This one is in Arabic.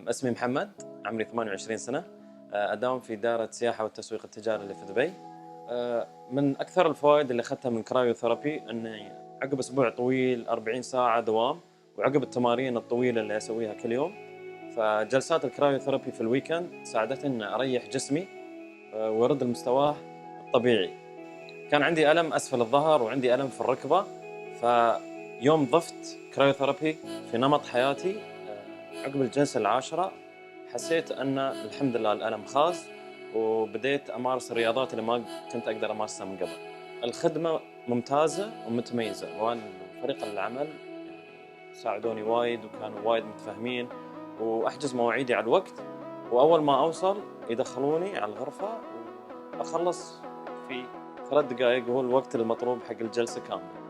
اسمي محمد، عمري 28 سنة. أداوم في إدارة السياحة والتسويق التجاري اللي في دبي. من أكثر الفوائد اللي أخذتها من كرايوثيرابي إني عقب أسبوع طويل 40 ساعة دوام، وعقب التمارين الطويلة اللي أسويها كل يوم، فجلسات الكرايوثيرابي في الويكند ساعدتني إن أريح جسمي ويرد لمستواه الطبيعي. كان عندي ألم أسفل الظهر وعندي ألم في الركبة، فيوم ضفت كرايوثيرابي في نمط حياتي عقب الجلسة العاشرة حسيت أن الحمد لله الألم خاز، وبديت أمارس الرياضات اللي ما كنت أقدر أمارسها من قبل. الخدمة ممتازة ومتميزة، وفريق العمل يعني ساعدوني وايد وكانوا وايد متفاهمين، وأحجز مواعيدي على الوقت، وأول ما أوصل يدخلوني على الغرفة وأخلص في 3 دقائق، هو الوقت المطلوب حق الجلسة كاملة.